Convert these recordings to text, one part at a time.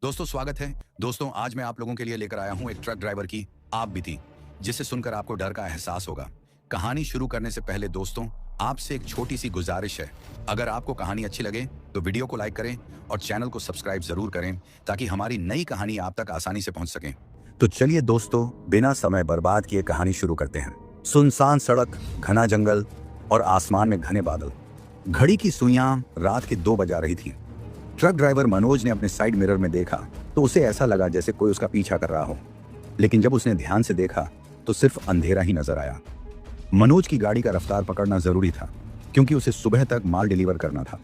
दोस्तों स्वागत है। दोस्तों आज मैं आप लोगों के लिए लेकर आया हूं एक ट्रक ड्राइवर की आप बीती, जिसे सुनकर आपको डर का एहसास होगा। कहानी शुरू करने से पहले दोस्तों आपसे एक छोटी सी गुजारिश है। अगर आपको कहानी अच्छी लगे तो वीडियो को लाइक करें और चैनल को सब्सक्राइब जरूर करें ताकि हमारी नई कहानी आप तक आसानी से पहुंच सके। तो चलिए दोस्तों बिना समय बर्बाद किए कहानी शुरू करते हैं। सुनसान सड़क, घना जंगल और आसमान में घने बादल। घड़ी की सुइयां रात के 2 बजा रही थी। ट्रक ड्राइवर मनोज ने अपने साइड मिरर में देखा तो उसे ऐसा लगा जैसे कोई उसका पीछा कर रहा हो, लेकिन जब उसने ध्यान से देखा तो सिर्फ अंधेरा ही नजर आया। मनोज की गाड़ी का रफ्तार पकड़ना जरूरी था क्योंकि उसे सुबह तक माल डिलीवर करना था।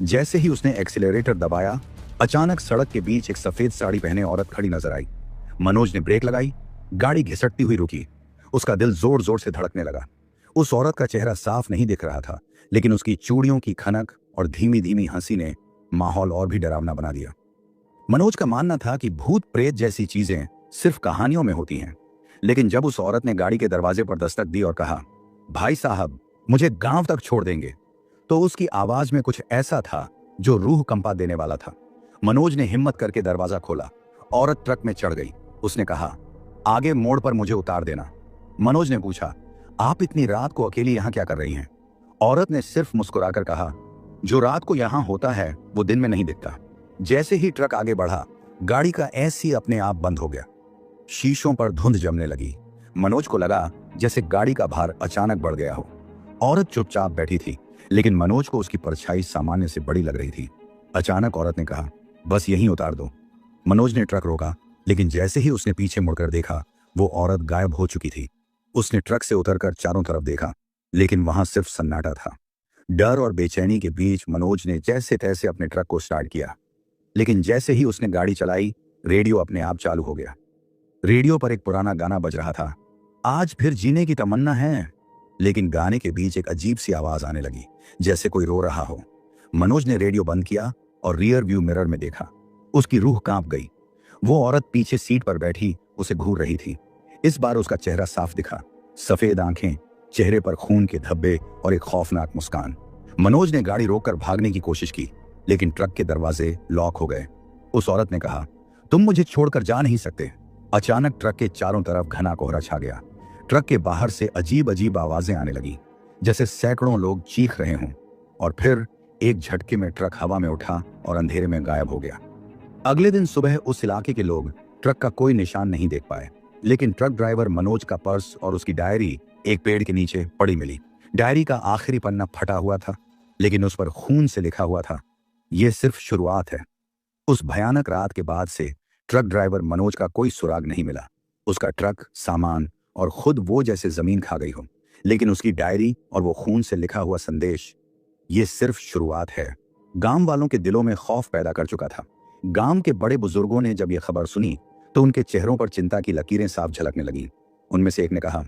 जैसे ही उसने एक्सीलरेटर दबाया, अचानक सड़क के बीच एक सफेद साड़ी पहने औरत खड़ी नजर आई। मनोज ने ब्रेक लगाई, गाड़ी घिसटती हुई रुकी। उसका दिल जोर जोर से धड़कने लगा। उस औरत का चेहरा साफ नहीं दिख रहा था, लेकिन उसकी चूड़ियों की खनक और धीमी धीमी हंसी ने माहौल और भी डरावना बना दिया। मनोज का मानना था कि भूत प्रेत जैसी चीजें सिर्फ कहानियों में होती हैं, लेकिन जब उस औरत ने गाड़ी के दरवाजे पर दस्तक दी और कहा, भाई साहब मुझे गांव तक छोड़ देंगे, तो उसकी आवाज में कुछ ऐसा था जो रूह कंपा देने वाला था। मनोज ने हिम्मत करके दरवाजा खोला। औरत ट्रक में चढ़ गई। उसने कहा, आगे मोड़ पर मुझे उतार देना। मनोज ने पूछा, आप इतनी रात को अकेली यहां क्या कर रही हैं? औरत ने सिर्फ मुस्कुराकर कहा, जो रात को यहां होता है वो दिन में नहीं दिखता। जैसे ही ट्रक आगे बढ़ा, गाड़ी का ऐसी अपने आप बंद हो गया। शीशों पर धुंध जमने लगी। मनोज को लगा जैसे गाड़ी का भार अचानक बढ़ गया हो। औरत चुपचाप बैठी थी, लेकिन मनोज को उसकी परछाई सामान्य से बड़ी लग रही थी। अचानक औरत ने कहा, बस यहीं उतार दो। मनोज ने ट्रक रोका, लेकिन जैसे ही उसने पीछे मुड़कर देखा, वो औरत गायब हो चुकी थी। उसने ट्रक से उतरकर चारों तरफ देखा, लेकिन वहां सिर्फ सन्नाटा था। डर और बेचैनी के बीच मनोज ने जैसे तैसे अपने ट्रक को स्टार्ट किया, लेकिन जैसे ही उसने गाड़ी चलाई, रेडियो अपने आप चालू हो गया। रेडियो पर एक पुराना गाना बज रहा था, आज फिर जीने की तमन्ना है। लेकिन गाने के बीच एक अजीब सी आवाज आने लगी, जैसे कोई रो रहा हो। मनोज ने रेडियो बंद किया और रियर व्यू मिरर में देखा। उसकी रूह कांप गई। वो औरत पीछे सीट पर बैठी उसे घूर रही थी। इस बार उसका चेहरा साफ दिखा, सफेद आंखें, चेहरे पर खून के धब्बे और एक खौफनाक मुस्कान। मनोज ने गाड़ी रोककर भागने की कोशिश की, लेकिन ट्रक के दरवाजे लॉक हो गए। उस औरत ने कहा, तुम मुझे छोड़कर जा नहीं सकते। अचानक ट्रक के चारों तरफ घना कोहरा छा गया। ट्रक के बाहर से अजीब अजीब आवाजें आने लगी, जैसे सैकड़ों लोग चीख रहे हों। और फिर एक झटके में ट्रक हवा में उठा और अंधेरे में गायब हो गया। अगले दिन सुबह उस इलाके के लोग ट्रक का कोई निशान नहीं देख पाए, लेकिन ट्रक ड्राइवर मनोज का पर्स और उसकी डायरी एक पेड़ के नीचे पड़ी मिली। डायरी का आखिरी पन्ना फटा हुआ था, लेकिन उस पर खून से लिखा हुआ था, यह सिर्फ शुरुआत है। उस भयानक रात के बाद से ट्रक ड्राइवर मनोज का कोई सुराग नहीं मिला। उसका ट्रक, सामान और खुद वो जैसे जमीन खा गई हो, लेकिन उसकी डायरी और वो खून से लिखा हुआ संदेश, ये सिर्फ शुरुआत है। गांव वालों के दिलों में खौफ पैदा कर चुका था। गांव के बड़े बुजुर्गों ने जब यह खबर सुनी तो उनके चेहरों पर चिंता की लकीरें साफ झलकने लगीं। उनमें से एक ने कहा,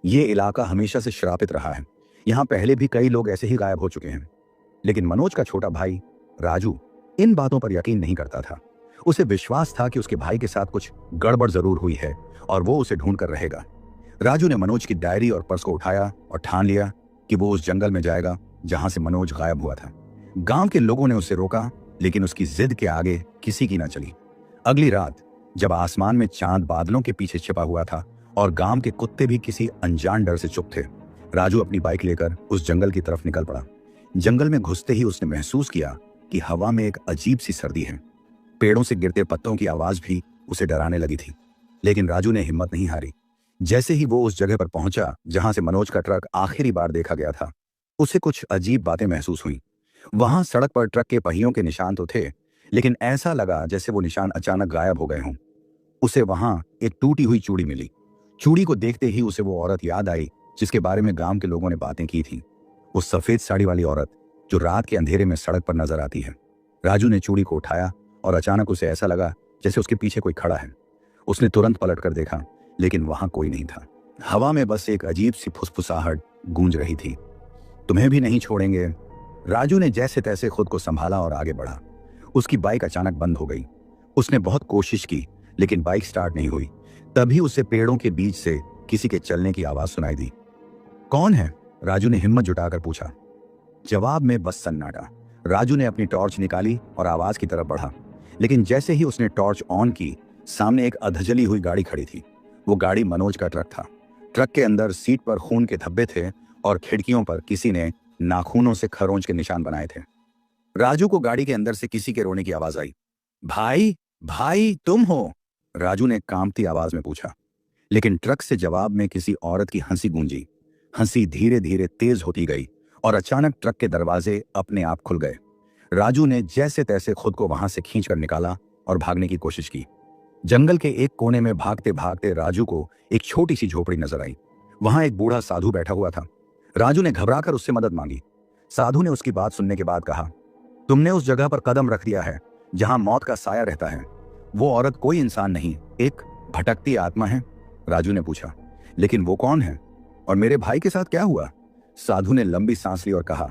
यह इलाका हमेशा से श्रापित रहा है। यहां पहले भी कई लोग ऐसे ही गायब हो चुके हैं। लेकिन मनोज का छोटा भाई राजू इन बातों पर यकीन नहीं करता था। उसे विश्वास था कि उसके भाई के साथ कुछ गड़बड़ जरूर हुई है और वो उसे ढूंढ कर रहेगा। राजू ने मनोज की डायरी और पर्स को उठाया और ठान लिया कि वो उस जंगल में जाएगा जहां से मनोज गायब हुआ था। गांव के लोगों ने उसे रोका, लेकिन उसकी जिद के आगे किसी की ना चली। अगली रात जब आसमान में चांद बादलों के पीछे छिपा हुआ था और गांव के कुत्ते भी किसी अनजान डर से चुप थे, राजू अपनी बाइक लेकर उस जंगल की तरफ निकल पड़ा। जंगल में घुसते ही उसने महसूस किया कि हवा में एक अजीब सी सर्दी है। पेड़ों से गिरते पत्तों की आवाज भी उसे डराने लगी थी, लेकिन राजू ने हिम्मत नहीं हारी। जैसे ही वो उस जगह पर पहुंचा जहां से मनोज का ट्रक आखिरी बार देखा गया था, उसे कुछ अजीब बातें महसूस हुई। वहां सड़क पर ट्रक के पहियों के निशान तो थे, लेकिन ऐसा लगा जैसे वो निशान अचानक गायब हो गए हों। उसे वहां एक टूटी हुई चूड़ी मिली। चूड़ी को देखते ही उसे वो औरत याद आई जिसके बारे में गांव के लोगों ने बातें की थी। वो सफेद साड़ी वाली औरत जो रात के अंधेरे में सड़क पर नजर आती है। राजू ने चूड़ी को उठाया और अचानक उसे ऐसा लगा जैसे उसके पीछे कोई खड़ा है। उसने तुरंत पलट कर देखा, लेकिन वहां कोई नहीं था। हवा में बस एक अजीब सी फुसफुसाहट गूंज रही थी, तुम्हें भी नहीं छोड़ेंगे। राजू ने जैसे तैसे खुद को संभाला और आगे बढ़ा। उसकी बाइक अचानक बंद हो गई। उसने बहुत कोशिश की, लेकिन बाइक स्टार्ट नहीं हुई। तभी उसे पेड़ों के बीच से किसी के चलने की आवाज सुनाई दी। कौन है? राजू ने हिम्मत जुटाकर पूछा। जवाब में बस सन्नाटा। राजू ने अपनी टॉर्च निकाली और आवाज की तरफ बढ़ा, लेकिन जैसे ही उसने टॉर्च ऑन की, सामने एक अधजली हुई गाड़ी खड़ी थी। वो गाड़ी मनोज का ट्रक था। ट्रक के अंदर सीट पर खून के धब्बे थे और खिड़कियों पर किसी ने नाखूनों से खरोंच के निशान बनाए थे। राजू को गाड़ी के अंदर से किसी के रोने की आवाज आई। भाई, भाई तुम हो? राजू ने कांपती आवाज में पूछा, लेकिन ट्रक से जवाब में किसी औरत की हंसी गूंजी। हंसी धीरे धीरे तेज होती गई और अचानक ट्रक के दरवाजे अपने आप खुल गए। राजू ने जैसे तैसे खुद को वहां से खींचकर निकाला और भागने की कोशिश की। जंगल के एक कोने में भागते भागते राजू को एक छोटी सी झोपड़ी नजर आई। वहां एक बूढ़ा साधु बैठा हुआ था। राजू ने घबराकर उससे मदद मांगी। साधु ने उसकी बात सुनने के बाद कहा, तुमने उस जगह पर कदम रख दिया है जहां मौत का साया रहता है। वो औरत कोई इंसान नहीं, एक भटकती आत्मा है। राजू ने पूछा, लेकिन वो कौन है और मेरे भाई के साथ क्या हुआ? साधु ने लंबी सांस ली और कहा,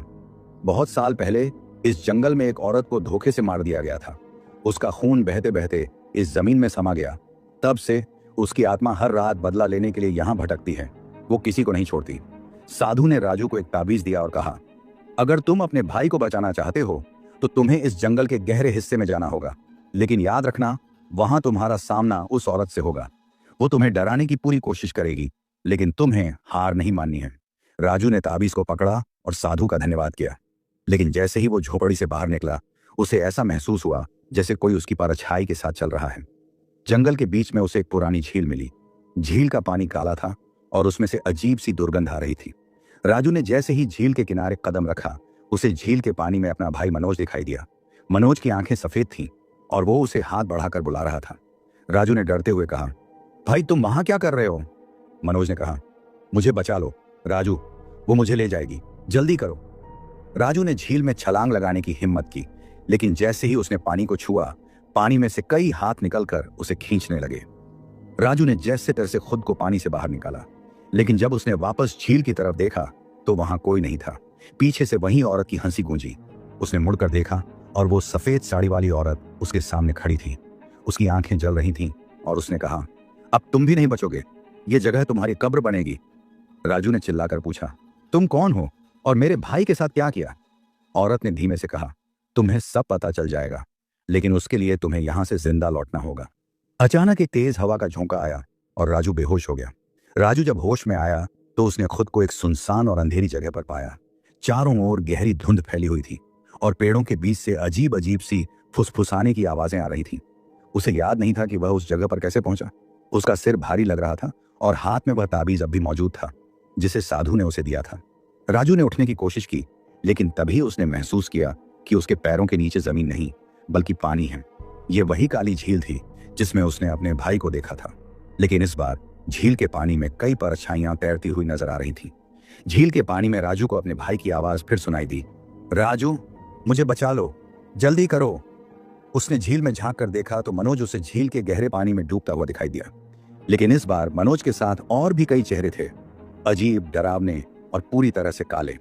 बहुत साल पहले इस जंगल में एक औरत को धोखे से मार दिया गया था। उसका खून बहते बहते इस जमीन में समा गया। तब से उसकी आत्मा हर रात बदला लेने के लिए यहां भटकती है। वो किसी को नहीं छोड़ती। साधु ने राजू को एक ताबीज दिया और कहा, अगर तुम अपने भाई को बचाना चाहते हो तो तुम्हें इस जंगल के गहरे हिस्से में जाना होगा, लेकिन याद रखना, वहां तुम्हारा सामना उस औरत से होगा। वो तुम्हें डराने की पूरी कोशिश करेगी, लेकिन तुम्हें हार नहीं माननी है। राजू ने ताबीज को पकड़ा और साधु का धन्यवाद किया, लेकिन जैसे ही वो झोपड़ी से बाहर निकला, उसे ऐसा महसूस हुआ जैसे कोई उसकी परछाई के साथ चल रहा है। जंगल के बीच में उसे एक पुरानी झील मिली। झील का पानी काला था और उसमें से अजीब सी दुर्गंध आ रही थी। राजू ने जैसे ही झील के किनारे कदम रखा, उसे झील के पानी में अपना भाई मनोज दिखाई दिया। मनोज की आंखें सफेद थीं और वो उसे हाथ बढ़ाकर बुला रहा था। राजू ने डरते हुए कहा, भाई तुम वहां क्या कर रहे हो? मनोज ने कहा, मुझे बचा लो राजू, वो मुझे ले जाएगी, जल्दी करो। राजू ने झील में छलांग लगाने की हिम्मत की, लेकिन जैसे ही उसने पानी को छुआ, पानी में से कई हाथ निकलकर उसे खींचने लगे। राजू ने जैसे तैसे खुद को पानी से बाहर निकाला, लेकिन जब उसने वापस झील की तरफ देखा तो वहां कोई नहीं था। पीछे से वही औरत की हंसी गूंजी। उसने मुड़कर देखा और वो सफेद साड़ी वाली औरत उसके सामने खड़ी थी। उसकी आंखें जल रही थीं और उसने कहा, अब तुम भी नहीं बचोगे, ये जगह तुम्हारी कब्र बनेगी। राजू ने चिल्लाकर पूछा, तुम कौन हो और मेरे भाई के साथ क्या किया? औरत ने धीमे से कहा, तुम्हें सब पता चल जाएगा, लेकिन उसके लिए तुम्हें यहां से जिंदा लौटना होगा। अचानक एक तेज हवा का झोंका आया और राजू बेहोश हो गया। राजू जब होश में आया तो उसने खुद को एक सुनसान और अंधेरी जगह पर पाया। चारों ओर गहरी धुंध फैली हुई थी और पेड़ों के बीच से अजीब अजीब सी फुसफुसाने की आवाजें आ रही थीं। उसे याद नहीं था कि वह उस जगह पर कैसे पहुंचा। उसका सिर भारी लग रहा था और हाथ में वह ताबीज अब भी मौजूद था जिसे साधु ने उसे दिया था। राजू ने उठने की कोशिश की, लेकिन तभी उसने महसूस किया कि उसके पैरों के नीचे जमीन नहीं बल्कि पानी है। ये वही काली झील थी जिसमें उसने अपने भाई को देखा था, लेकिन इस बार झील के पानी में कई परछाइयां तैरती हुई नजर आ रही थीं। झील के पानी में राजू को अपने भाई की आवाज फिर सुनाई दी, राजू मुझे बचा लो, जल्दी करो। उसने झील में झांक कर देखा तो मनोज उसे झील के गहरे पानी में डूबता हुआ दिखाई दिया, लेकिन इस बार मनोज के साथ और भी कई चेहरे थे, अजीब, डरावने और पूरी तरह से काले।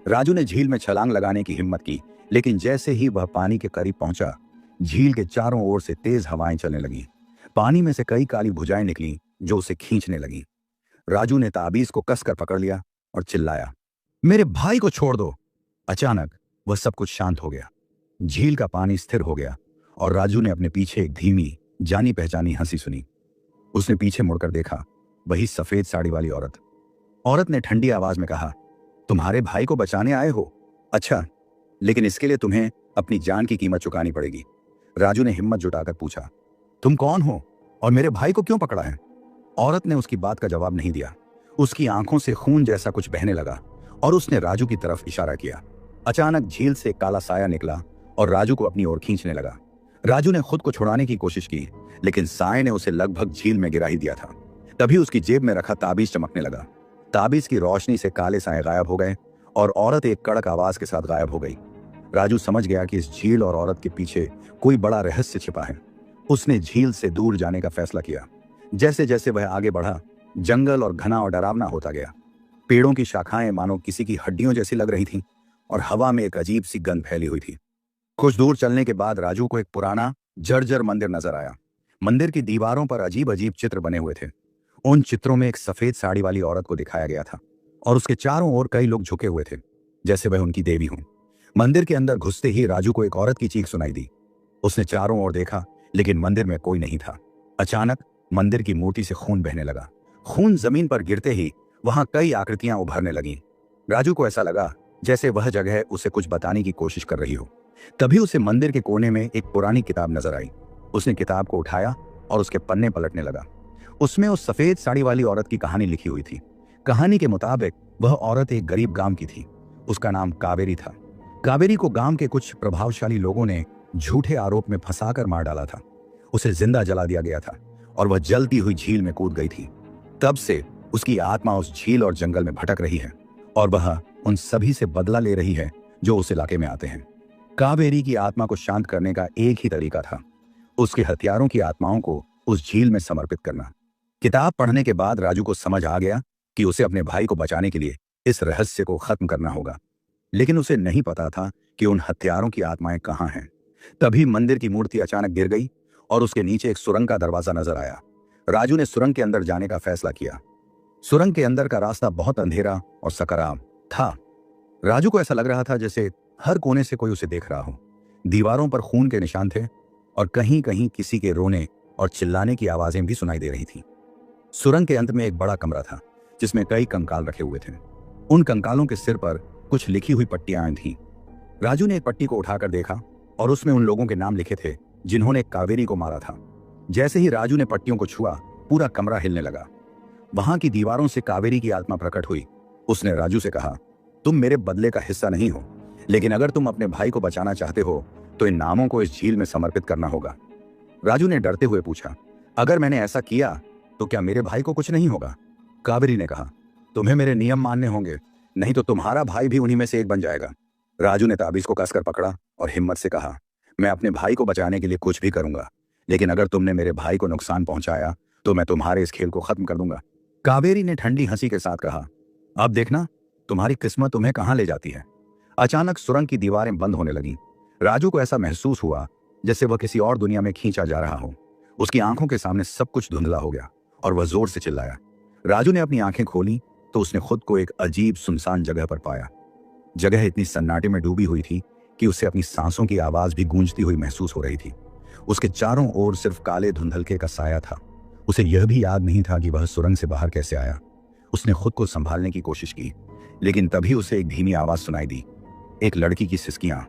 राजू ने झील में छलांग लगाने की हिम्मत की, लेकिन जैसे ही वह पानी के करीब पहुंचा, झील के चारों ओर से तेज हवाएं चलने लगीं। पानी में से कई काली भुजाएं निकलीं जो उसे खींचने लगीं। राजू ने ताबीज को कसकर पकड़ लिया और चिल्लाया, मेरे भाई को छोड़ दो। अचानक वह सब कुछ शांत हो गया। झील का पानी स्थिर हो गया और राजू ने अपने पीछे एक धीमी, जानी पहचानी हंसी सुनी। उसने पीछे मुड़कर देखा, वही सफेद साड़ी वाली औरत। औरत ने ठंडी आवाज में कहा, तुम्हारे भाई को बचाने आए हो? अच्छा, लेकिन इसके लिए तुम्हें अपनी जान की कीमत चुकानी पड़ेगी। राजू ने हिम्मत जुटाकर पूछा, तुम कौन हो और मेरे भाई को क्यों पकड़ा है? औरत ने उसकी बात का जवाब नहीं दिया। उसकी आंखों से खून जैसा कुछ बहने लगा और उसने राजू की तरफ इशारा किया। अचानक झील से एक काला साया निकला और राजू को अपनी ओर खींचने लगा। राजू ने खुद को छुड़ाने की कोशिश की, लेकिन साये ने उसे लगभग झील में गिरा ही दिया था। तभी उसकी जेब में रखा ताबीज चमकने लगा। ताबीज की रोशनी से काले साए गायब हो गए और औरत एक कड़क आवाज के साथ गायब हो गई। राजू समझ गया कि इस झील और औरत के पीछे कोई बड़ा रहस्य छिपा है। उसने झील से दूर जाने का फैसला किया। जैसे जैसे वह आगे बढ़ा, जंगल और घना और डरावना होता गया। पेड़ों की शाखाएं मानो किसी की हड्डियों जैसी लग रही थीं और हवा में एक अजीब सी गंध फैली हुई थी। कुछ दूर चलने के बाद राजू को एक पुराना जर्जर मंदिर नजर आया। मंदिर की दीवारों पर अजीब अजीब चित्र बने हुए थे। उन चित्रों में एक सफेद साड़ी वाली औरत को दिखाया गया था और उसके चारों ओर कई लोग झुके हुए थे, जैसे वह उनकी देवी हों। मंदिर के अंदर घुसते ही राजू को एक औरत की चीख सुनाई दी। उसने चारों ओर देखा, लेकिन मंदिर में कोई नहीं था। अचानक मंदिर की मूर्ति से खून बहने लगा। खून जमीन पर गिरते ही वहां कई आकृतियां उभरने लगीं। राजू को ऐसा लगा जैसे वह जगह उसे कुछ बताने की कोशिश कर रही हो। तभी उसे मंदिर के कोने में एक पुरानी किताब नजर आई। उसने किताब को उठाया और उसके पन्ने पलटने लगा। उसमें उस सफेद साड़ी वाली औरत की कहानी लिखी हुई थी। कहानी के मुताबिक वह औरत एक गरीब गांव की थी। उसका नाम कावेरी था। कावेरी को गांव के कुछ प्रभावशाली लोगों ने झूठे आरोप में फंसाकर मार डाला था। उसे जिंदा जला दिया गया था और वह जलती हुई झील में कूद गई थी। तब से उसकी आत्मा उस झील और जंगल में भटक रही है और वह उन सभी से बदला ले रही है जो उस इलाके में आते हैं। कावेरी की आत्मा को शांत करने का एक ही तरीका था, उसके हथियारों की आत्माओं को उस झील में समर्पित करना। किताब पढ़ने के बाद राजू को समझ आ गया कि उसे अपने भाई को बचाने के लिए इस रहस्य को खत्म करना होगा, लेकिन उसे नहीं पता था कि उन हथियारों की आत्माएं कहां हैं। तभी मंदिर की मूर्ति अचानक गिर गई और उसके नीचे एक सुरंग का दरवाजा नजर आया। राजू ने सुरंग के अंदर जाने का फैसला किया। सुरंग के अंदर का रास्ता बहुत अंधेरा और सकराब था। राजू को ऐसा लग रहा था जैसे हर कोने से कोई उसे देख रहा हो। दीवारों पर खून के निशान थे और कहीं कहीं किसी के रोने और चिल्लाने की आवाजें भी सुनाई दे रही थीं। सुरंग के अंत में एक बड़ा कमरा था जिसमें कई कंकाल रखे हुए थे। उन कंकालों के सिर पर कुछ लिखी हुई पट्टियां थीं। राजू ने एक पट्टी को उठाकर देखा और उसमें उन लोगों के नाम लिखे थे जिन्होंने कावेरी को मारा था। जैसे ही राजू ने पट्टियों को छुआ, पूरा कमरा हिलने लगा। वहां की दीवारों से कावेरी की आत्मा प्रकट हुई। उसने राजू से कहा, तुम मेरे बदले का हिस्सा नहीं हो, लेकिन अगर तुम अपने भाई को बचाना चाहते हो तो इन नामों को इस झील में समर्पित करना होगा। राजू ने डरते हुए पूछा, अगर मैंने ऐसा किया तो क्या मेरे भाई को कुछ नहीं होगा? कावेरी ने कहा, तुम्हें मेरे नियम मानने होंगे, नहीं तो तुम्हारा भाई भी उन्हीं में से एक बन जाएगा। राजू ने ताबीज को कसकर पकड़ा और हिम्मत से कहा, मैं अपने भाई को बचाने के लिए कुछ भी करूंगा, लेकिन अगर तुमने मेरे भाई को नुकसान पहुंचाया तो मैं तुम्हारे इस खेल को खत्म कर दूंगा। कावेरी ने ठंडी हंसी के साथ कहा, अब देखना तुम्हारी किस्मत तुम्हें कहां ले जाती है। अचानक सुरंग की दीवारें बंद होने लगीं। राजू को ऐसा महसूस हुआ जैसे वह किसी और दुनिया में खींचा जा रहा हो। उसकी आंखों के सामने सब कुछ धुंधला हो गया और वह जोर से चिल्लाया। राजू ने अपनी आंखें खोली तो उसने खुद को एक अजीब सुनसान जगह पर पाया। जगह इतनी सन्नाटे में डूबी हुई थी कि उसे अपनी सांसों की आवाज भी गूंजती हुई महसूस हो रही थी। उसके चारों ओर सिर्फ काले धुंधलके का साया था। उसे यह भी याद नहीं था कि वह सुरंग से बाहर कैसे आया। उसने खुद को संभालने की कोशिश की, लेकिन तभी उसे एक धीमी आवाज सुनाई दी, एक लड़की की सिसकियां।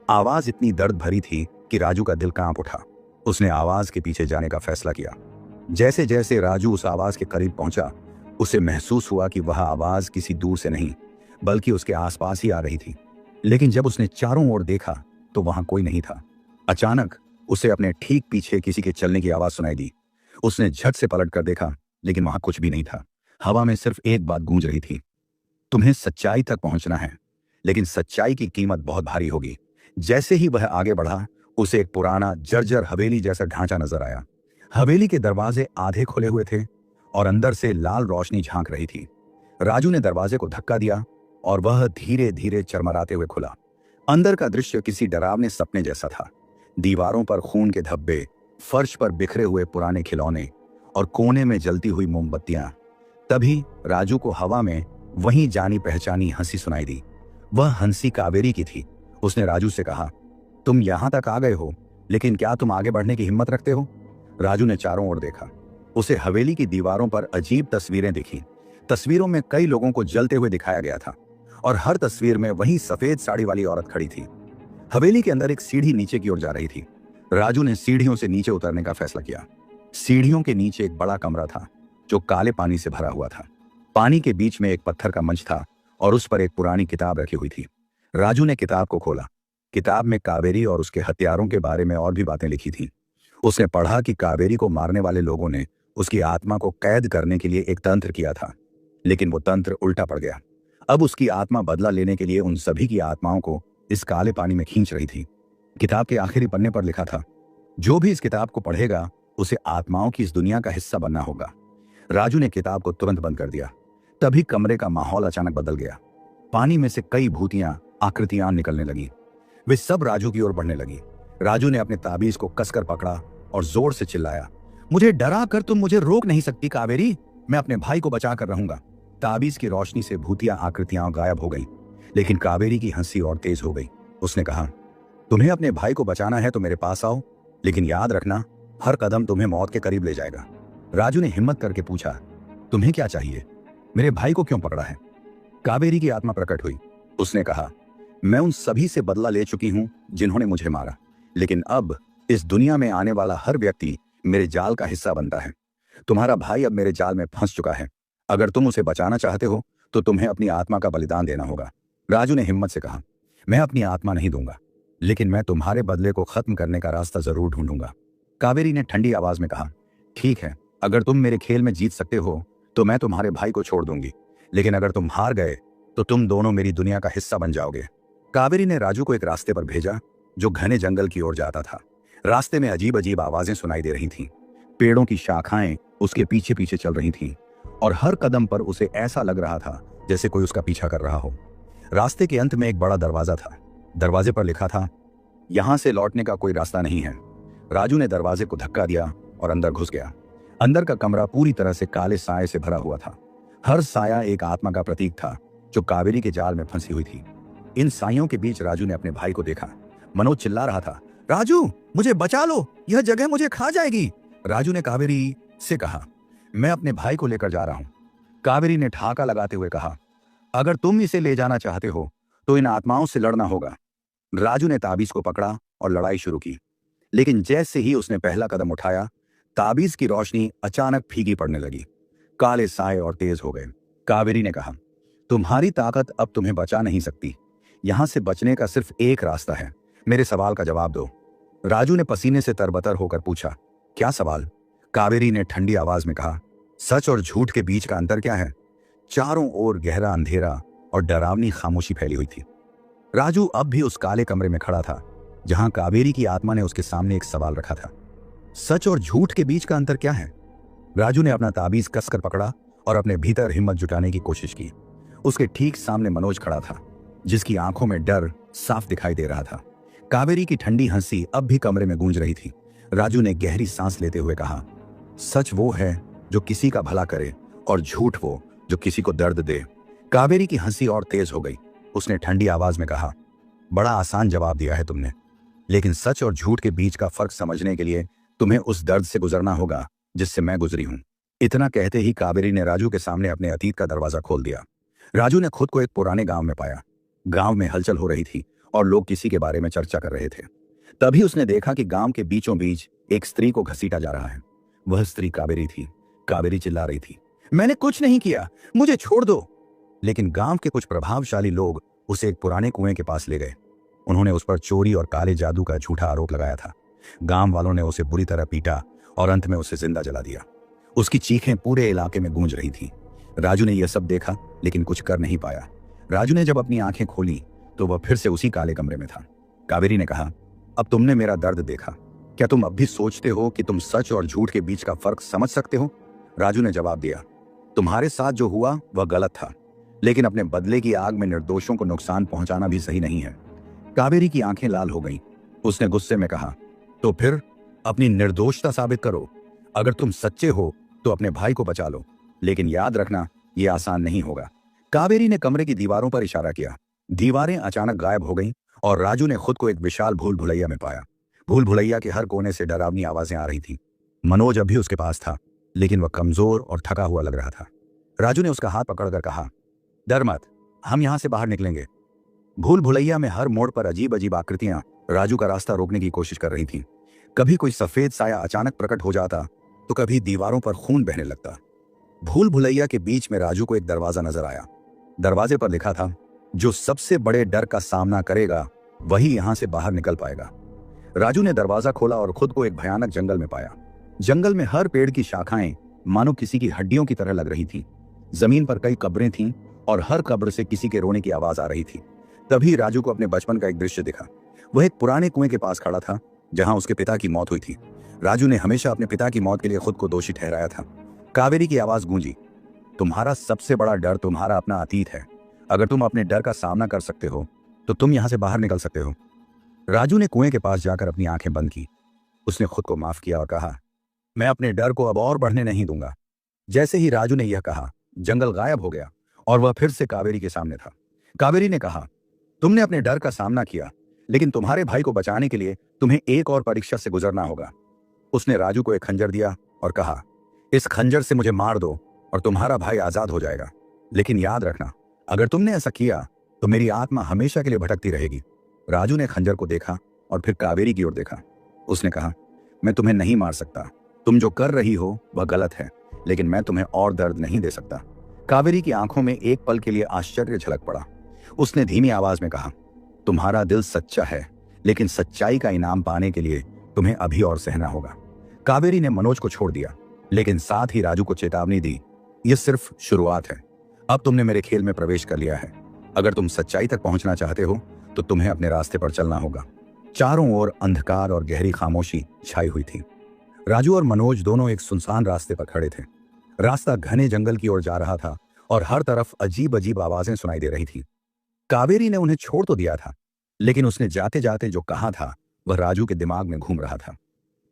आवाज इतनी दर्द भरी थी कि राजू का दिल कांप उठा। उसने आवाज के पीछे जाने का फैसला किया। जैसे जैसे राजू उस आवाज के करीब पहुंचा, उसे महसूस हुआ कि वह आवाज किसी दूर से नहीं बल्कि उसके आसपास ही आ रही थी। लेकिन जब उसने चारों ओर देखा तो वहां कोई नहीं था। अचानक उसे अपने ठीक पीछे किसी के चलने की आवाज सुनाई दी। उसने झट से पलट कर देखा, लेकिन वहां कुछ भी नहीं था। हवा में सिर्फ एक बात गूंज रही थी, तुम्हें सच्चाई तक पहुंचना है, लेकिन सच्चाई की कीमत बहुत भारी होगी। जैसे ही वह आगे बढ़ा, उसे एक पुराना जर्जर हवेली जैसा ढांचा नजर आया। हवेली के दरवाजे आधे खुले हुए थे और अंदर से लाल रोशनी झांक रही थी। राजू ने दरवाजे को धक्का दिया और वह धीरे धीरे चरमराते हुए खुला। अंदर का दृश्य किसी डरावने सपने जैसा था। दीवारों पर खून के धब्बे, फर्श पर बिखरे हुए पुराने खिलौने और कोने में जलती हुई मोमबत्तियां। तभी राजू को हवा में वहीं जानी पहचानी हंसी सुनाई दी। वह हंसी कावेरी की थी। उसने राजू से कहा, तुम यहां तक आ गए हो, लेकिन क्या तुम आगे बढ़ने की हिम्मत रखते हो? राजू ने चारों ओर देखा। उसे हवेली की दीवारों पर अजीब तस्वीरें दिखी। तस्वीरों में कई लोगों को जलते हुए दिखाया गया था और हर तस्वीर में वही सफेद साड़ी वाली औरत खड़ी थी। हवेली के अंदर एक सीढ़ी नीचे की ओर जा रही थी। राजू ने सीढ़ियों से नीचे उतरने का फैसला किया। सीढ़ियों के नीचे एक बड़ा कमरा था जो काले पानी से भरा हुआ था। पानी के बीच में एक पत्थर का मंच था और उस पर एक पुरानी किताब रखी हुई थी। राजू ने किताब को खोला। किताब में कावेरी और उसके हथियारों के बारे में और भी बातें लिखी थीं। उसने पढ़ा कि कावेरी को मारने वाले लोगों ने उसकी आत्मा को कैद करने के लिए एक तंत्र किया था, लेकिन वो तंत्र उल्टा पड़ गया। अब उसकी आत्मा बदला लेने के लिए उन सभी की आत्माओं को इस काले पानी में खींच रही थी। किताब के आखिरी पन्ने पर लिखा था, जो भी इस किताब को पढ़ेगा उसे आत्माओं की इस दुनिया का हिस्सा बनना होगा। राजू ने किताब को तुरंत बंद कर दिया। तभी कमरे का माहौल अचानक बदल गया। पानी में से कई भूतियां, आकृतियां निकलने लगी। वे सब राजू की ओर बढ़ने लगी। राजू ने अपने ताबीज को कसकर पकड़ा और जोर से चिल्लाया, मुझे डरा कर तुम मुझे रोक नहीं सकती कावेरी, मैं अपने भाई को बचा कर रहूंगा। ताबीज की रोशनी से भूतिया आकृतियां गायब हो गईं, लेकिन कावेरी की हंसी और तेज हो गई। उसने कहा, तुम्हें अपने भाई को बचाना है तो मेरे पास आओ, लेकिन याद रखना हर कदम तुम्हें मौत के करीब ले जाएगा। राजू ने हिम्मत करके पूछा, तुम्हें क्या चाहिए? मेरे भाई को क्यों पकड़ा है? कावेरी की आत्मा प्रकट हुई। उसने कहा, मैं उन सभी से बदला ले चुकी हूं जिन्होंने मुझे मारा, लेकिन अब इस दुनिया में आने वाला हर व्यक्ति मेरे जाल का हिस्सा बनता है। तुम्हारा भाई अब मेरे जाल में फंस चुका है। अगर तुम उसे बचाना चाहते हो तो तुम्हें अपनी आत्मा का बलिदान देना होगा। राजू ने हिम्मत से कहा, मैं अपनी आत्मा नहीं दूंगा, लेकिन मैं तुम्हारे बदले को खत्म करने का रास्ता जरूर ढूंढूंगा। कावेरी ने ठंडी आवाज में कहा, ठीक है, अगर तुम मेरे खेल में जीत सकते हो तो मैं तुम्हारे भाई को छोड़ दूंगी, लेकिन अगर तुम हार गए तो तुम दोनों मेरी दुनिया का हिस्सा बन जाओगे। कावेरी ने राजू को एक रास्ते पर भेजा जो घने जंगल की ओर जाता था। रास्ते में अजीब अजीब आवाजें सुनाई दे रही थीं। पेड़ों की शाखाएं उसके पीछे पीछे चल रही थीं और हर कदम पर उसे ऐसा लग रहा था जैसे कोई उसका पीछा कर रहा हो। रास्ते के अंत में एक बड़ा दरवाजा था। दरवाजे पर लिखा था, यहां से लौटने का कोई रास्ता नहीं है। राजू ने दरवाजे को धक्का दिया और अंदर घुस गया। अंदर का कमरा पूरी तरह से काले साए से भरा हुआ था। हर साया एक आत्मा का प्रतीक था जो कावेरी के जाल में फंसी हुई थी। इन साइयों के बीच राजू ने अपने भाई को देखा। मनोज चिल्ला रहा था, राजू मुझे बचा लो, यह जगह मुझे खा जाएगी। राजू ने कावेरी से कहा, मैं अपने भाई को लेकर जा रहा हूं। कावेरी ने ठाका लगाते हुए कहा, अगर तुम इसे ले जाना चाहते हो तो इन आत्माओं से लड़ना होगा। राजू ने ताबीज को पकड़ा और लड़ाई शुरू की, लेकिन जैसे ही उसने पहला कदम उठाया, ताबीज की रोशनी अचानक फीकी पड़ने लगी। काले साए और तेज हो गए। कावेरी ने कहा, तुम्हारी ताकत अब तुम्हें बचा नहीं सकती। यहां से बचने का सिर्फ एक रास्ता है, मेरे सवाल का जवाब दो। राजू ने पसीने से तरबतर होकर पूछा, क्या सवाल? कावेरी ने ठंडी आवाज में कहा, सच और झूठ के बीच का अंतर क्या है? चारों ओर गहरा अंधेरा और डरावनी खामोशी फैली हुई थी। राजू अब भी उस काले कमरे में खड़ा था जहां कावेरी की आत्मा ने उसके सामने एक सवाल रखा था। सच और झूठ के बीच का अंतर क्या है? राजू ने अपना ताबीज कसकर पकड़ा और अपने भीतर हिम्मत जुटाने की कोशिश की। उसके ठीक सामने मनोज खड़ा था, जिसकी आंखों में डर साफ दिखाई दे रहा था। कावेरी की ठंडी हंसी अब भी कमरे में गूंज रही थी। राजू ने गहरी सांस लेते हुए कहा, सच वो है जो किसी का भला करे और झूठ वो जो किसी को दर्द दे। कावेरी की हंसी और तेज हो गई। उसने ठंडी आवाज में कहा, बड़ा आसान जवाब दिया है तुमने, लेकिन सच और झूठ के बीच का फर्क समझने के लिए तुम्हें उस दर्द से गुजरना होगा जिससे मैं गुजरी हूं। इतना कहते ही कावेरी ने राजू के सामने अपने अतीत का दरवाजा खोल दिया। राजू ने खुद को एक पुराने गांव में पाया। गांव में हलचल हो रही थी और लोग किसी के बारे में चर्चा कर रहे थे। तभी उसने देखा कि गांव के बीचों बीच एक स्त्री को घसीटा जा रहा है। वह स्त्री कावेरी थी। कावेरी चिल्ला रही थी, मैंने कुछ नहीं किया, मुझे छोड़ दो। लेकिन गांव के कुछ प्रभावशाली लोग उसे एक पुराने कुएं के पास ले गए। उन्होंने उस पर चोरी और काले जादू का झूठा आरोप लगाया था। गांव वालों ने उसे बुरी तरह पीटा और अंत में उसे जिंदा जला दिया। उसकी चीखें पूरे इलाके में गूंज रही थीं। राजू ने यह सब देखा लेकिन कुछ कर नहीं पाया। राजू ने जब अपनी आंखें खोली तो वह फिर से उसी काले कमरे में था। कावेरी ने कहा, अब तुमने मेरा दर्द देखा, क्या तुम अब भी सोचते हो कि तुम सच और झूठ के बीच का फर्क समझ सकते हो? राजू ने जवाब दिया, तुम्हारे साथ जो हुआ वह गलत था, लेकिन अपने बदले की आग में निर्दोषों को नुकसान पहुंचाना भी सही नहीं है। कावेरी की आंखें लाल हो गईं। उसने गुस्से में कहा, तो फिर अपनी निर्दोषता साबित करो। अगर तुम सच्चे हो तो अपने भाई को बचा लो, लेकिन याद रखना यह आसान नहीं होगा। कावेरी ने कमरे की दीवारों पर इशारा किया। दीवारें अचानक गायब हो गईं और राजू ने खुद को एक विशाल भूल भुलैया में पाया। भूल भुलैया के हर कोने से डरावनी आवाजें आ रही थीं। मनोज अभी उसके पास था, लेकिन वह कमजोर और थका हुआ लग रहा था। राजू ने उसका हाथ पकड़कर कहा, डर मत, हम यहां से बाहर निकलेंगे। भूल भुलैया में हर मोड़ पर अजीब अजीब आकृतियां राजू का रास्ता रोकने की कोशिश कर रही थीं। कभी कोई सफेद साया अचानक प्रकट हो जाता तो कभी दीवारों पर खून बहने लगता। भूल भुलैया के बीच में राजू को एक दरवाजा नजर आया। दरवाजे पर लिखा था, जो सबसे बड़े डर का सामना करेगा वही यहां से बाहर निकल पाएगा। राजू ने दरवाजा खोला और खुद को एक भयानक जंगल में पाया। जंगल में हर पेड़ की शाखाएं मानो किसी की हड्डियों की तरह लग रही थीं। जमीन पर कई कब्रें थीं और हर कब्र से किसी के रोने की आवाज आ रही थी। तभी राजू को अपने बचपन का एक दृश्य दिखा। वह एक पुराने कुएं के पास खड़ा था जहां उसके पिता की मौत हुई थी। राजू ने हमेशा अपने पिता की मौत के लिए खुद को दोषी ठहराया था। कावेरी की आवाज गूंजी, तुम्हारा सबसे बड़ा डर तुम्हारा अपना अतीत है। अगर तुम अपने डर का सामना कर सकते हो तो तुम यहां से बाहर निकल सकते हो। राजू ने कुएं के पास जाकर अपनी आंखें बंद की। उसने खुद को माफ किया और कहा, मैं अपने डर को अब और बढ़ने नहीं दूंगा। जैसे ही राजू ने यह कहा, जंगल गायब हो गया और वह फिर से कावेरी के सामने था। कावेरी ने कहा, तुमने अपने डर का सामना किया, लेकिन तुम्हारे भाई को बचाने के लिए तुम्हें एक और परीक्षा से गुजरना होगा। उसने राजू को एक खंजर दिया और कहा, इस खंजर से मुझे मार दो और तुम्हारा भाई आजाद हो जाएगा। लेकिन याद रखना, अगर तुमने ऐसा किया तो मेरी आत्मा हमेशा के लिए भटकती रहेगी। राजू ने खंजर को देखा और फिर कावेरी की ओर देखा। उसने कहा, मैं तुम्हें नहीं मार सकता, तुम जो कर रही हो वह गलत है, लेकिन मैं तुम्हें और दर्द नहीं दे सकता। कावेरी की आंखों में एक पल के लिए आश्चर्य झलक पड़ा। उसने धीमी आवाज में कहा, तुम्हारा दिल सच्चा है, लेकिन सच्चाई का इनाम पाने के लिए तुम्हें अभी और सहना होगा। कावेरी ने मनोज को छोड़ दिया, लेकिन साथ ही राजू को चेतावनी दी, यह सिर्फ शुरुआत है। अब तुमने मेरे खेल में प्रवेश कर लिया है। अगर तुम सच्चाई तक पहुंचना चाहते हो तो तुम्हें अपने रास्ते पर चलना होगा। चारों ओर अंधकार और गहरी खामोशी छाई हुई थी। राजू और मनोज दोनों एक सुनसान रास्ते पर खड़े थे। रास्ता घने जंगल की ओर जा रहा था और हर तरफ अजीब अजीब आवाजें सुनाई दे रही थी। कावेरी ने उन्हें छोड़ तो दिया था, लेकिन उसने जाते जाते जो कहा था वह राजू के दिमाग में घूम रहा था।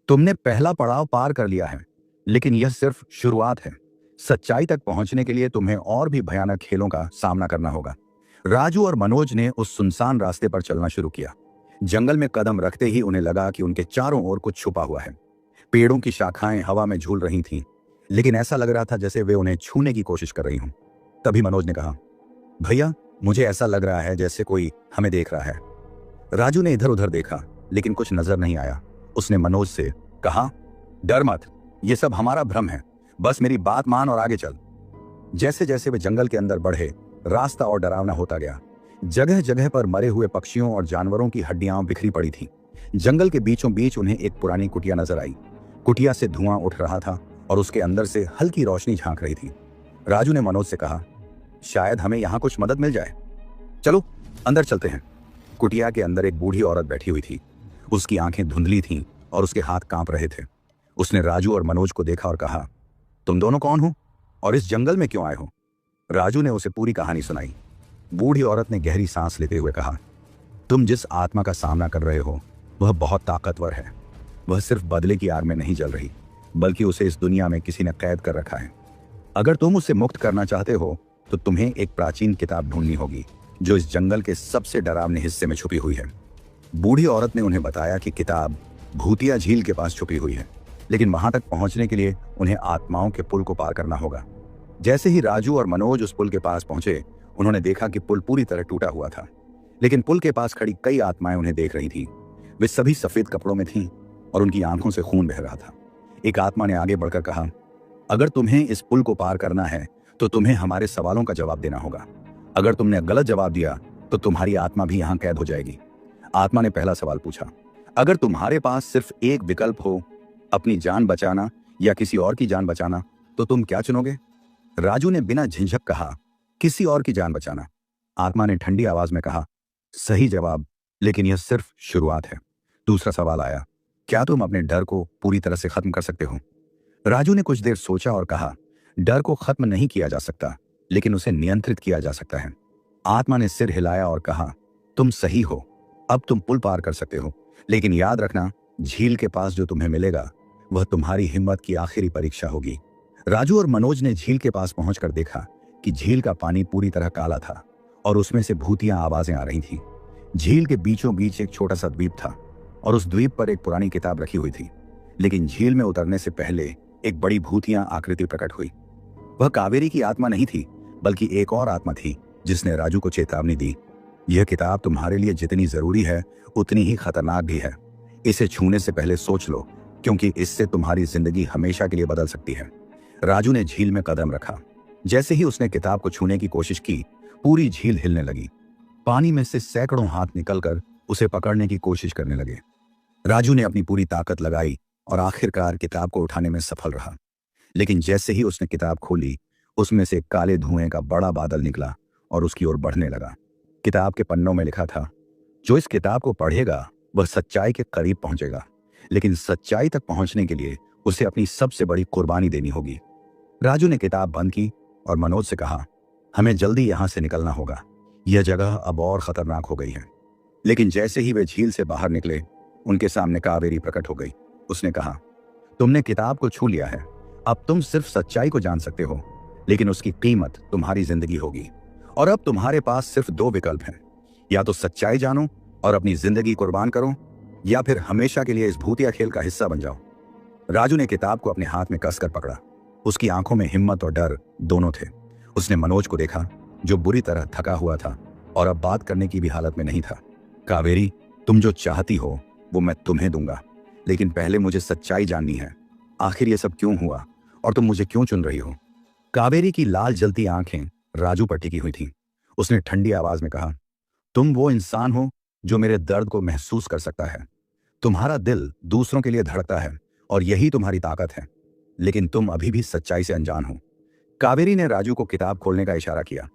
तुमने पहला पड़ाव पार कर लिया है, लेकिन यह सिर्फ शुरुआत है। सच्चाई तक पहुंचने के लिए तुम्हें और भी भयानक खेलों का सामना करना होगा। राजू और मनोज ने उस सुनसान रास्ते पर चलना शुरू किया। जंगल में कदम रखते ही उन्हें लगा कि उनके चारों ओर कुछ छुपा हुआ है। पेड़ों की शाखाएं हवा में झूल रही थीं, लेकिन ऐसा लग रहा था जैसे वे उन्हें छूने की कोशिश कर रही हों। तभी मनोज ने कहा, भैया, मुझे ऐसा लग रहा है जैसे कोई हमें देख रहा है। राजू ने इधर उधर देखा, लेकिन कुछ नजर नहीं आया। उसने मनोज से कहा, डर मत, ये सब हमारा भ्रम है, बस मेरी बात मान और आगे चल। जैसे जैसे वे जंगल के अंदर बढ़े, रास्ता और डरावना होता गया। जगह जगह पर मरे हुए पक्षियों और जानवरों की हड्डियां बिखरी पड़ी थीं। जंगल के बीचों बीच उन्हें एक पुरानी कुटिया नजर आई। कुटिया से धुआं उठ रहा था और उसके अंदर से हल्की रोशनी झांक रही थी। राजू ने मनोज से कहा, शायद हमें यहाँ कुछ मदद मिल जाए, चलो अंदर चलते हैं। कुटिया के अंदर एक बूढ़ी औरत बैठी हुई थी। उसकी आंखें धुंधली थीं और उसके हाथ कांप रहे थे। उसने राजू और मनोज को देखा और कहा, तुम दोनों कौन हो और इस जंगल में क्यों आए हो? राजू ने उसे पूरी कहानी सुनाई। बूढ़ी औरत ने गहरी सांस लेते हुए कहा, तुम जिस आत्मा का सामना कर रहे हो वह बहुत ताकतवर है। वह सिर्फ बदले की आग में नहीं जल रही, बल्कि उसे इस दुनिया में किसी ने कैद कर रखा है। अगर तुम उसे मुक्त करना चाहते हो तो तुम्हें एक प्राचीन किताब ढूंढनी होगी जो इस जंगल के सबसे डरावने हिस्से में छुपी हुई है। बूढ़ी औरत ने उन्हें बताया कि किताब भूतिया झील के पास छुपी हुई है, लेकिन वहां तक पहुंचने के लिए उन्हें आत्माओं के पुल को पार करना होगा। जैसे ही राजू और मनोज उस पुल के पास पहुंचे, उन्होंने देखा कि पुल पूरी तरह टूटा हुआ था, लेकिन पुल के पास खड़ी कई आत्माएं उन्हें देख रही थीं। वे सभी सफेद कपड़ों में थीं और उनकी आंखों से खून बह रहा था। एक आत्मा ने आगे बढ़कर कहा, अगर तुम्हें इस पुल को पार करना है तो तुम्हें हमारे सवालों का जवाब देना होगा। अगर तुमने गलत जवाब दिया तो तुम्हारी आत्मा भी यहाँ कैद हो जाएगी। आत्मा ने पहला सवाल पूछा, अगर तुम्हारे पास सिर्फ एक विकल्प हो, अपनी जान बचाना या किसी और की जान बचाना, तो तुम क्या चुनोगे? राजू ने बिना झिझक कहा, किसी और की जान बचाना। आत्मा ने ठंडी आवाज में कहा, सही जवाब, लेकिन यह सिर्फ शुरुआत है। दूसरा सवाल आया, क्या तुम अपने डर को पूरी तरह से खत्म कर सकते हो? राजू ने कुछ देर सोचा और कहा, डर को खत्म नहीं किया जा सकता, लेकिन उसे नियंत्रित किया जा सकता है। आत्मा ने सिर हिलाया और कहा, तुम सही हो, अब तुम पुल पार कर सकते हो, लेकिन याद रखना, झील के पास जो तुम्हें मिलेगा वह तुम्हारी हिम्मत की आखिरी परीक्षा होगी। राजू और मनोज ने झील के पास पहुंचकर देखा कि झील का पानी पूरी तरह काला था और उसमें से भूतिया आवाजें आ रही थीं। झील के बीचों बीच एक छोटा सा द्वीप था और उस द्वीप पर एक पुरानी किताब रखी हुई थी, लेकिन झील में उतरने से पहले एक बड़ी भूतिया आकृति प्रकट हुई। वह कावेरी की आत्मा नहीं थी, बल्कि एक और आत्मा थी जिसने राजू को चेतावनी दी, यह किताब तुम्हारे लिए जितनी जरूरी है उतनी ही खतरनाक भी है। इसे छूने से पहले सोच लो, क्योंकि इससे तुम्हारी जिंदगी हमेशा के लिए बदल सकती है। राजू ने झील में कदम रखा। जैसे ही उसने किताब को छूने की कोशिश की, पूरी झील हिलने लगी। पानी में से सैकड़ों हाथ निकलकर उसे पकड़ने की कोशिश करने लगे। राजू ने अपनी पूरी ताकत लगाई और आखिरकार किताब को उठाने में सफल रहा। लेकिन जैसे ही उसने किताब खोली, उसमें से काले धुएं का बड़ा बादल निकला और उसकी ओर बढ़ने लगा। किताब के पन्नों में लिखा था, जो इस किताब को पढ़ेगा वह सच्चाई के करीब पहुंचेगा, लेकिन सच्चाई तक पहुंचने के लिए उसे अपनी सबसे बड़ी कुर्बानी देनी होगी। राजू ने किताब बंद की और मनोज से कहा, हमें जल्दी यहां से निकलना होगा, यह जगह अब और खतरनाक हो गई है। लेकिन जैसे ही वे झील से बाहर निकले, उनके सामने कावेरी प्रकट हो गई। उसने कहा, तुमने किताब को छू लिया है, अब तुम सिर्फ सच्चाई को जान सकते हो, लेकिन उसकी कीमत तुम्हारी जिंदगी होगी। और अब तुम्हारे पास सिर्फ दो विकल्प हैं, या तो सच्चाई जानो और अपनी जिंदगी कुर्बान करो, या फिर हमेशा के लिए इस भूतिया खेल का हिस्सा बन जाओ। राजू ने किताब को अपने हाथ में कसकर पकड़ा। उसकी आंखों में हिम्मत और डर दोनों थे। उसने मनोज को देखा, जो बुरी तरह थका हुआ था और अब बात करने की भी हालत में नहीं था। कावेरी, तुम जो चाहती हो वो मैं तुम्हें दूंगा, लेकिन पहले मुझे सच्चाई जाननी है। आखिर ये सब क्यों हुआ और तुम मुझे क्यों चुन रही हो? कावेरी की लाल जलती आंखें राजू पर टिकी हुई थीं। उसने ठंडी आवाज में कहा, तुम वो इंसान हो जो मेरे दर्द को महसूस कर सकता है। तुम्हारा दिल दूसरों के लिए धड़कता है और यही तुम्हारी ताकत है, लेकिन तुम अभी भी सच्चाई से अनजान हो। कावेरी ने राजू को किताब खोलने का इशारा किया।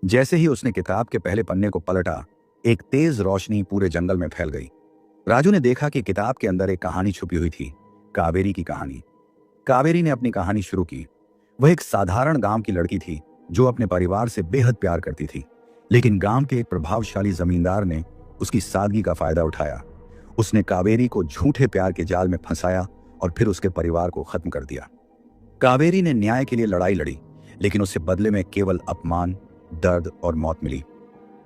जैसे ही उसने किताब के पहले पन्ने को पलटा, एक तेज रोशनी पूरे जंगल में फैल गई। राजू ने देखा कि किताब के अंदर एक कहानी छुपी हुई थी, कावेरी की कहानी। कावेरी ने अपनी कहानी शुरू की। वह एक साधारण गांव की लड़की थी जो अपने परिवार से बेहद प्यार करती थी, लेकिन गांव के एक प्रभावशाली जमींदार ने उसकी सादगी का फायदा उठाया। उसने कावेरी को झूठे प्यार के जाल में फंसाया और फिर उसके परिवार को खत्म कर दिया। कावेरी ने न्याय के लिए लड़ाई लड़ी, लेकिन उसे बदले में केवल अपमान, दर्द और मौत मिली।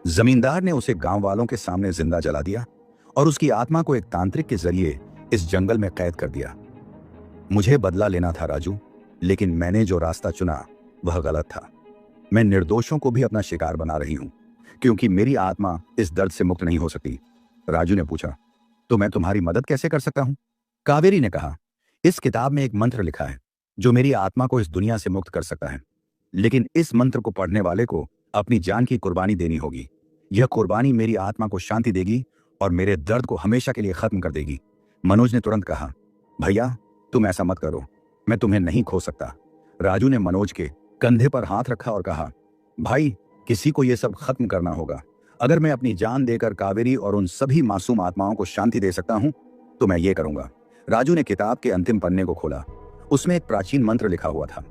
जमींदार ने उसे गांव वालों के सामने जिंदा जला दिया और उसकी आत्मा को एक तांत्रिक के जरिए इस जंगल में कैद कर दिया। मुझे बदला लेना था राजू, लेकिन मैंने जो रास्ता चुना वह गलत था। मैं निर्दोषों को भी अपना शिकार बना रही हूं, क्योंकि मेरी आत्मा इस दर्द से मुक्त नहीं हो सकती। राजू ने पूछा, तो मैं तुम्हारी मदद कैसे कर सकता हूं? कावेरी ने कहा, इस किताब में एक मंत्र लिखा है जो मेरी आत्मा को इस दुनिया से मुक्त कर सकता है, लेकिन इस मंत्र को पढ़ने वाले को अपनी जान की कुर्बानी देनी होगी। यह कुर्बानी मेरी आत्मा को शांति देगी और मेरे दर्द को हमेशा के लिए खत्म कर देगी। मनोज ने तुरंत कहा, भैया तुम ऐसा मत करो, मैं तुम्हें नहीं खो सकता। राजू ने मनोज के कंधे पर हाथ रखा और कहा, भाई किसी को यह सब खत्म करना होगा। अगर मैं अपनी जान देकर कावेरी और उन सभी मासूम आत्माओं को शांति दे सकता हूं तो मैं ये करूंगा। राजू ने किताब के अंतिम पन्ने को खोला। उसमें एक प्राचीन मंत्र लिखा हुआ था।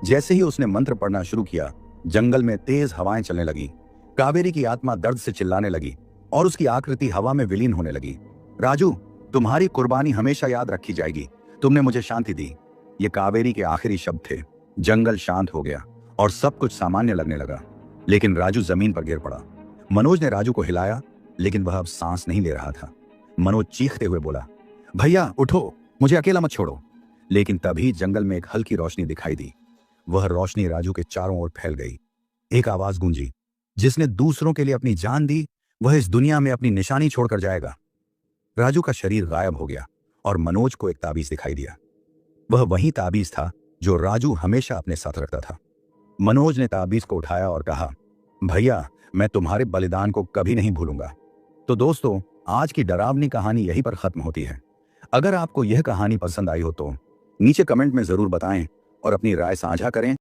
जैसे ही उसने मंत्र पढ़ना शुरू किया, जंगल में तेज हवाएं चलने लगी। कावेरी की आत्मा दर्द से चिल्लाने लगी और उसकी आकृति हवा में विलीन होने लगी। राजू, तुम्हारी कुर्बानी हमेशा याद रखी जाएगी। तुमने मुझे शांति दी। ये कावेरी के आखिरी शब्द थे। जंगल शांत हो गया और सब कुछ सामान्य लगने लगा, लेकिन राजू जमीन पर गिर पड़ा। मनोज ने राजू को हिलाया, लेकिन वह अब सांस नहीं ले रहा था। मनोज चीखते हुए बोला, भैया उठो, मुझे अकेला मत छोड़ो। लेकिन तभी जंगल में एक हल्की रोशनी दिखाई दी। वह रोशनी राजू के चारों ओर फैल गई। एक आवाज गूंजी, जिसने दूसरों के लिए अपनी जान दी वह इस दुनिया में अपनी निशानी छोड़कर जाएगा। राजू का शरीर गायब हो गया और मनोज को एक ताबीज दिखाई दिया। वह वही ताबीज था जो राजू हमेशा अपने साथ रखता था। मनोज ने ताबीज को उठाया और कहा, भैया मैं तुम्हारे बलिदान को कभी नहीं भूलूंगा। तो दोस्तों, आज की डरावनी कहानी यहीं पर खत्म होती है। अगर आपको यह कहानी पसंद आई हो तो नीचे कमेंट में जरूर बताएं और अपनी राय साझा करें।